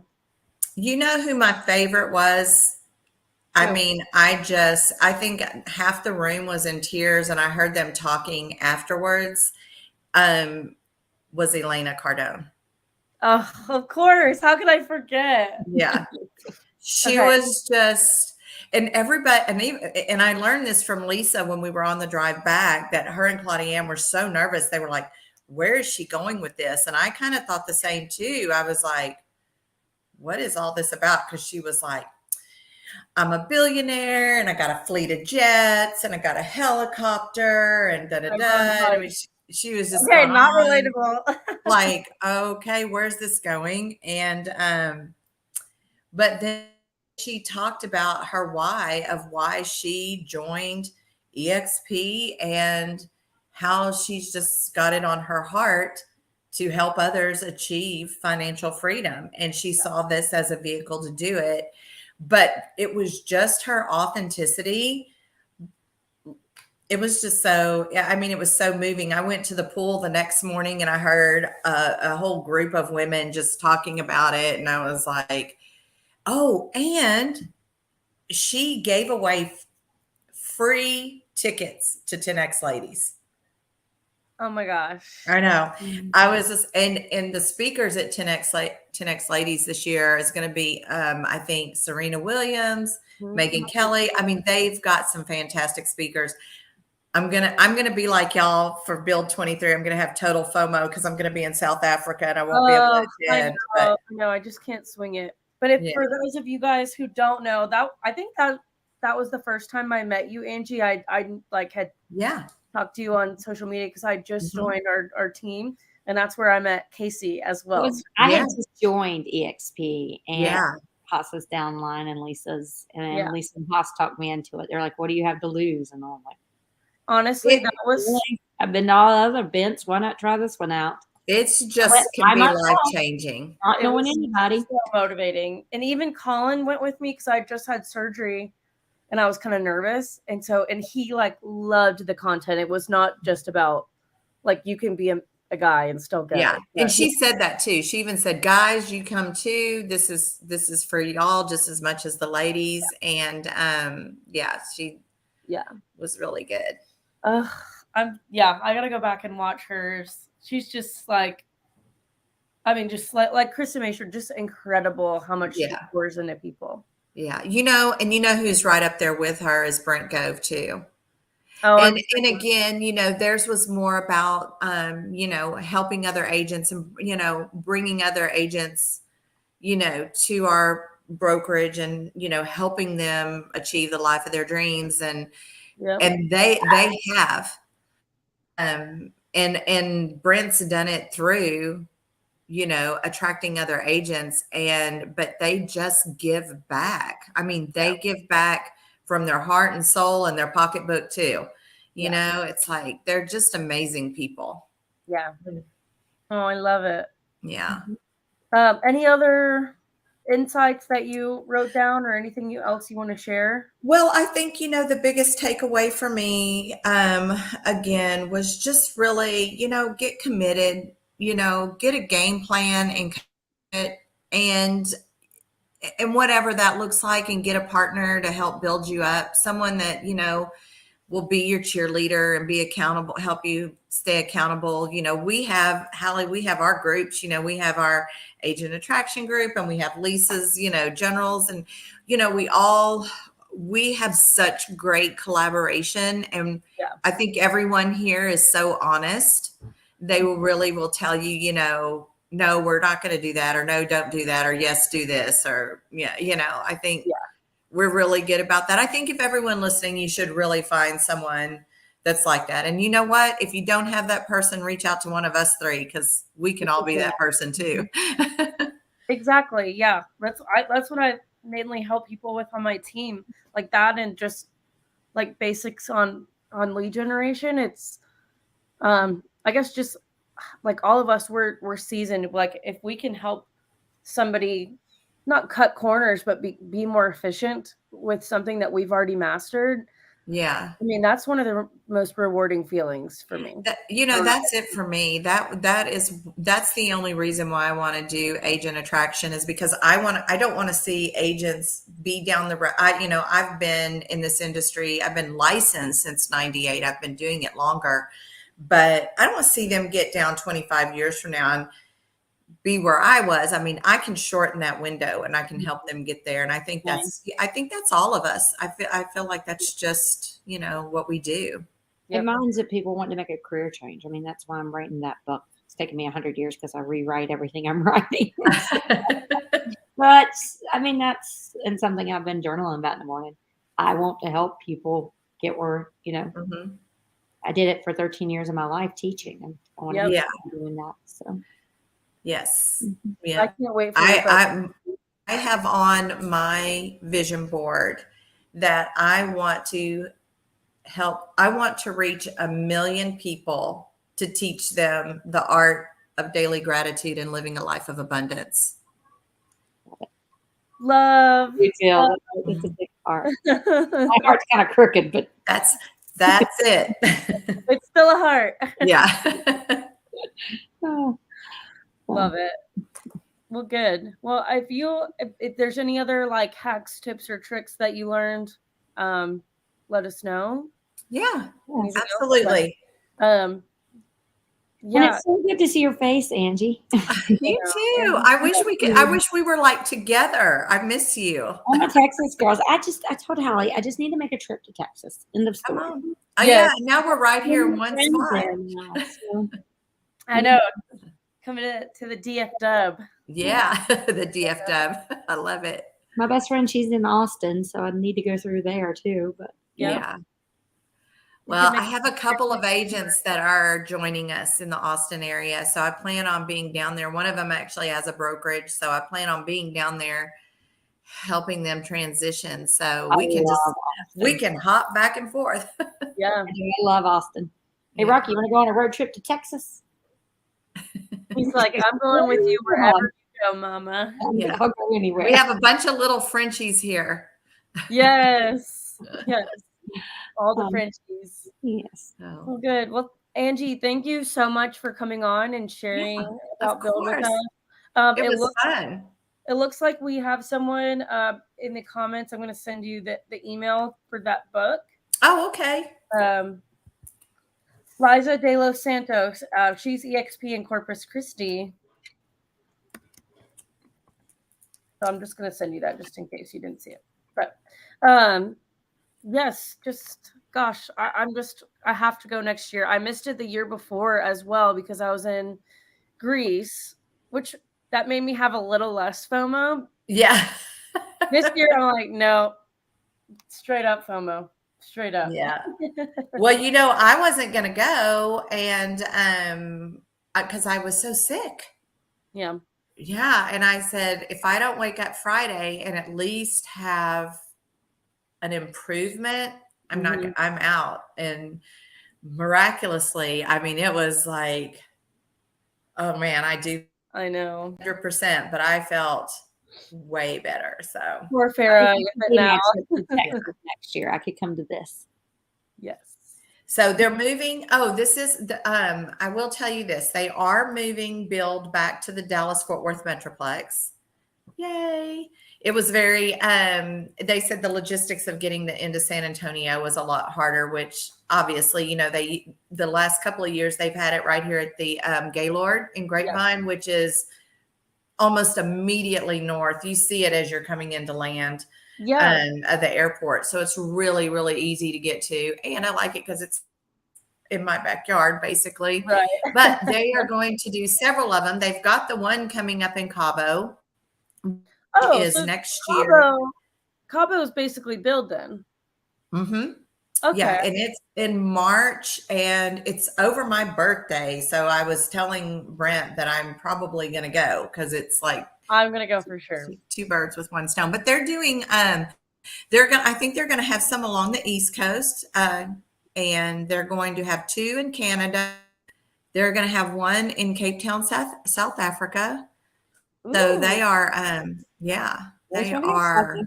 You know who my favorite was? I mean, I think half the room was in tears, and I heard them talking afterwards. Was Elena Cardone. Oh, of course. How could I forget? Yeah. She was just, and everybody, and I learned this from Lisa when we were on the drive back, that her and Claudia were so nervous. They were like, where is she going with this? And I kind of thought the same too. I was like, what is all this about? Because she was like, I'm a billionaire and I got a fleet of jets and I got a helicopter and da-da-da. She was just not relatable. Like, okay, where's this going? And but then she talked about her why she joined EXP and how she's just got it on her heart to help others achieve financial freedom. And she saw this as a vehicle to do it. But it was just her authenticity. It was just so, I mean, it was so moving. I went to the pool the next morning and I heard a whole group of women just talking about it. And I was like, oh, and she gave away free tickets to 10X ladies. Oh my gosh. I know. I was just, and the speakers at 10X Ladies this year is going to be, I think Serena Williams, Megyn Kelly. I mean, they've got some fantastic speakers. I'm gonna be like y'all for Build 23. I'm gonna have total FOMO because I'm gonna be in South Africa and I won't be able to attend. No, I just can't swing it. But if for those of you guys who don't know, that I think that was the first time I met you, Angie. I like had talked to you on social media because I just joined our team, and that's where I met Casey as well. I had just joined EXP, and Haas was downline, and Lisa's, and Lisa and Haas talked me into it. They're like, "What do you have to lose?" And I'm like, honestly, that was. I've been to all other events. Why not try this one out? It's just can be life changing. Not knowing anybody. So motivating, and even Colin went with me because I just had surgery. And I was kind of nervous. And he like loved the content. It was not just about like, you can be a guy and still go. Yeah. And she said that too. She even said, guys, you come too. This is for y'all just as much as the ladies. And she was really good. I gotta go back and watch hers. She's just like, I mean, just like Kristen Mason, just incredible how much she pours into people. Yeah. You know who's right up there with her is Brent Gove too. Oh, and again, theirs was more about, helping other agents and, bringing other agents, to our brokerage and, helping them achieve the life of their dreams. And they have, and Brent's done it through, attracting other agents but they just give back. I mean, they give back from their heart and soul and their pocketbook too. You know, it's like, they're just amazing people. Yeah. Oh, I love it. Yeah. Any other insights that you wrote down or anything else you want to share? Well, I think, the biggest takeaway for me, again, was just really, get committed, get a game plan and whatever that looks like, and get a partner to help build you up. Someone that, will be your cheerleader and be accountable, help you stay accountable. We have our groups, we have our agent attraction group, and we have Lisa's, generals, and, we have such great collaboration. And I think everyone here is so honest. They will tell you, no, we're not going to do that, or no, don't do that, or yes, do this, or I think we're really good about that. I think if everyone listening, you should really find someone that's like that. And you know what? If you don't have that person, reach out to one of us three, because we can all be that person too. Exactly. Yeah. That's what I mainly help people with on my team, like that, and just like basics on lead generation. It's I guess just like all of us, we're seasoned. Like if we can help somebody not cut corners, but be more efficient with something that we've already mastered. Yeah. I mean, that's one of the most rewarding feelings for me. That's it for me. That's the only reason why I want to do agent attraction, is because I don't want to see agents be down the road. I've been in this industry. I've been licensed since 98. I've been doing it longer, but I don't want to see them get down 25 years from now and be where I was. I mean, I can shorten that window and I can help them get there. And I think that's all of us. I feel like that's just, what we do. It reminds of people wanting to make a career change. I mean, that's why I'm writing that book. It's taken me 100 years because I rewrite everything I'm writing. But I mean, that's something I've been journaling about in the morning. I want to help people get where, I did it for 13 years of my life teaching, and I want to keep doing that. So. Yes. Yeah. I can't wait for I have on my vision board that I want to I want to reach 1 million people to teach them the art of daily gratitude and living a life of abundance. Love. You feel it's a big heart. My heart's kind of crooked, but That's it. It's still a heart. Yeah. oh, Love it. Well, good. Well, if there's any other like hacks, tips, or tricks that you learned, let us know. Yeah, Anything else? absolutely. And Yeah, it's so good to see your face, Angie. You too. I wish we were like together. I miss you. All my Texas girls. I told Hallie, I just need to make a trip to Texas. End of Come story. on. Oh Yes. yeah, now we're right here in one Friends spot. there now, so. I know. Coming to the DF Dub. Yeah, the DF Dub. I love it. My best friend, she's in Austin, so I need to go through there too. But Yeah. We Well, can make I have a couple of agents that are joining us in the Austin area. So I plan on being down there. One of them actually has a brokerage. So I plan on being down there helping them transition. So we can hop back and forth. Yeah. I love Austin. Hey, Yeah. Rocky, you want to go on a road trip to Texas? He's like, I'm going with you wherever you go, Mama. Yeah. I'll go anywhere. We have a bunch of little Frenchies here. Yes. Yes. All the Frenchies. Yes. So, Well, good. Well, Angie, thank you so much for coming on and sharing about Build with course. us. It was fun. It looks like we have someone in the comments. I'm going to send you the email for that book. Oh, okay. Liza de los Santos. She's EXP in Corpus Christi. So I'm just going to send you that just in case you didn't see it. But yes, just gosh, I have to go next year. I missed it the year before as well because I was in Greece, which that made me have a little less FOMO. Yeah. This year I'm like, no, straight up FOMO. Straight up. Yeah. Well, I wasn't going to go and because I was so sick. Yeah. Yeah. And I said, if I don't wake up Friday and at least have an improvement, I'm out. And miraculously, I mean, it was like, oh man, I know. 100%, but I felt way better. So Poor Farrah. Next year, I could come to this. Yes. So they're moving. Oh, this is I will tell you this. They are moving Build back to the Dallas-Fort Worth Metroplex. Yay. It was very, they said the logistics of getting into San Antonio was a lot harder, which obviously, the last couple of years they've had it right here at the Gaylord in Grapevine, which is almost immediately north. You see it as you're coming into land at the airport. So it's really, really easy to get to. And I like it because it's in my backyard, basically. Right. But they are going to do several of them. They've got the one coming up in Cabo. So next year. Cabo is basically Build then. Mm-hmm. Okay. Yeah, and it's in March and it's over my birthday. So I was telling Brent that I'm probably going to go because it's like I'm going to go for sure. Two birds with one stone. But they're doing I think they're going to have some along the East Coast and they're going to have 2 in Canada. They're going to have 1 in Cape Town, South Africa. So they are they are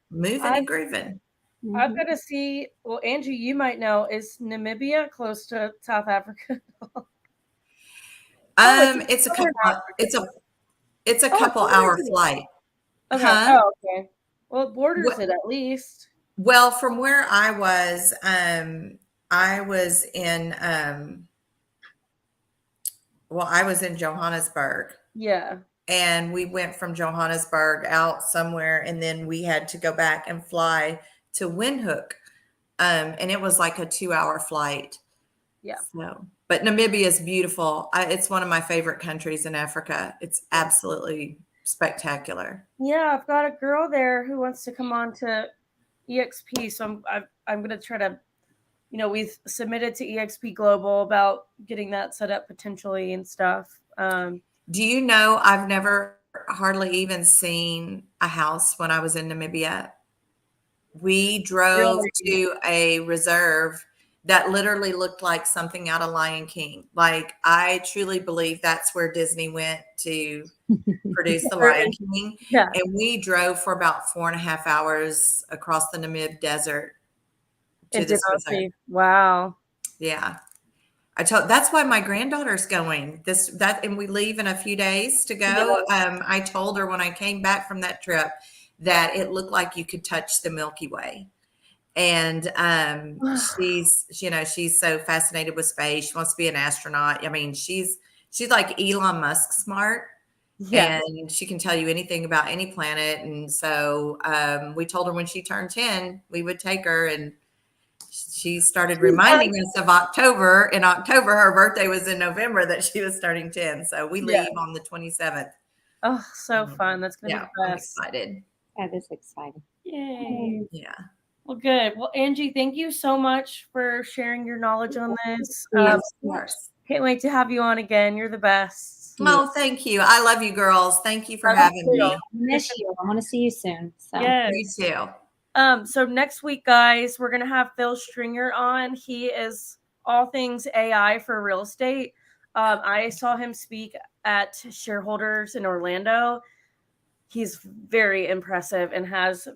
moving and grooving. I've got to see. Well, Angie, you might know, is Namibia close to South Africa? It's a couple hour flight. Okay. Oh, okay. Well, it borders it at least. Well, from where I was in I was in Johannesburg. Yeah. And we went from Johannesburg out somewhere, and then we had to go back and fly to Windhoek. And it was like a 2-hour flight. Yeah. So, but Namibia is beautiful. It's one of my favorite countries in Africa. It's absolutely spectacular. Yeah, I've got a girl there who wants to come on to EXP. So I'm going to try to, we've submitted to EXP Global about getting that set up potentially and stuff. Do you know, I've never hardly even seen a house when I was in Namibia. We drove to a reserve that literally looked like something out of Lion King. Like, I truly believe that's where Disney went to produce the Lion King. Yeah. And we drove for about 4.5 hours across the Namib Desert to And this reserve. Wow. Yeah. That's why my granddaughter's going and we leave in a few days to go. I told her when I came back from that trip that it looked like you could touch the Milky Way. And she's so fascinated with space. She wants to be an astronaut. I mean, she's like Elon Musk smart. Yeah. And she can tell you anything about any planet. And so we told her when she turned 10, we would take her, and she started reminding us of October. In October, her birthday was in November, that she was starting 10. So we leave on the 27th. Oh, so fun. That's going to be the best. I'm excited. That is exciting. Yay. Yeah. Well, good. Well, Angie, thank you so much for sharing your knowledge on this. Of course. Can't wait to have you on again. You're the best. Oh, thank you. I love you, girls. Thank you for having me. I miss you. I want to see you soon. So. Yes. Me too. So next week, guys, we're gonna have Phil Stringer on. He is all things AI for real estate. I saw him speak at shareholders in Orlando. He's very impressive and has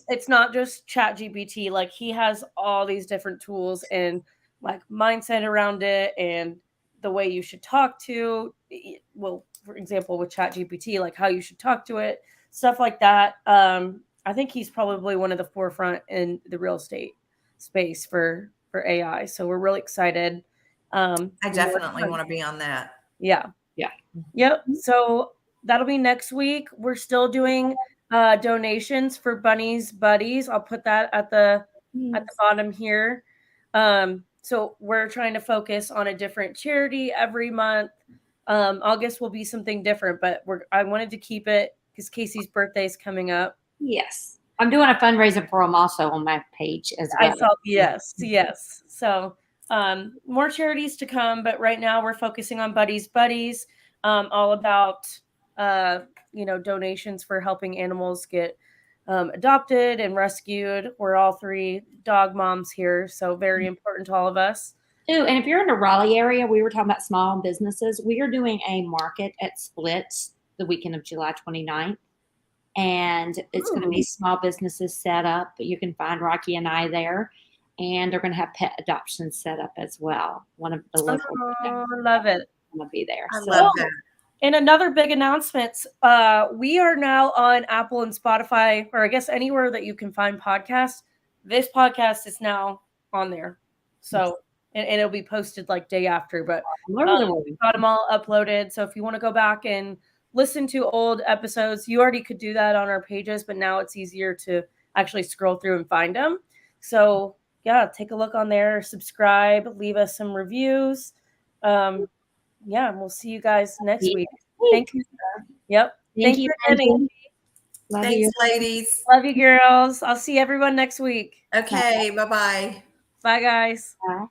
it's not just ChatGPT. Like, he has all these different tools and like mindset around it, and the way you should talk to, well, for example, with ChatGPT, like how you should talk to it, stuff like that. I think he's probably one of the forefront in the real estate space for AI. So we're really excited. I definitely want to be on that. Yeah. Yeah. Yep. So that'll be next week. We're still doing donations for Bunny's Buddies. I'll put that at the bottom here. So we're trying to focus on a different charity every month. August will be something different, but I wanted to keep it because Casey's birthday is coming up. Yes. I'm doing a fundraiser for him also on my page as well. I saw, yes. So more charities to come, but right now we're focusing on Buddies, all about donations for helping animals get adopted and rescued. We're all three dog moms here, so very important to all of us. Ooh, and if you're in the Raleigh area, we were talking about small businesses. We are doing a market at Splits the weekend of July 29th. And it's going to be small businesses set up. You can find Rocky and I there. And they're going to have pet adoption set up as well. One of the local. Oh, love it. I'm going to be there. I love that. And another big announcement, we are now on Apple and Spotify, or I guess anywhere that you can find podcasts. This podcast is now on there. So, and it'll be posted like day after, but got them all uploaded. So if you want to go back and listen to old episodes, you already could do that on our pages, but now it's easier to actually scroll through and find them. So yeah, take a look on there, subscribe, leave us some reviews. Yeah, and we'll see you guys next week. Thank you. Yep. Thank you. Thanks, ladies. Love you, girls. I'll see everyone next week. Okay. Bye-bye. Bye, guys. Bye.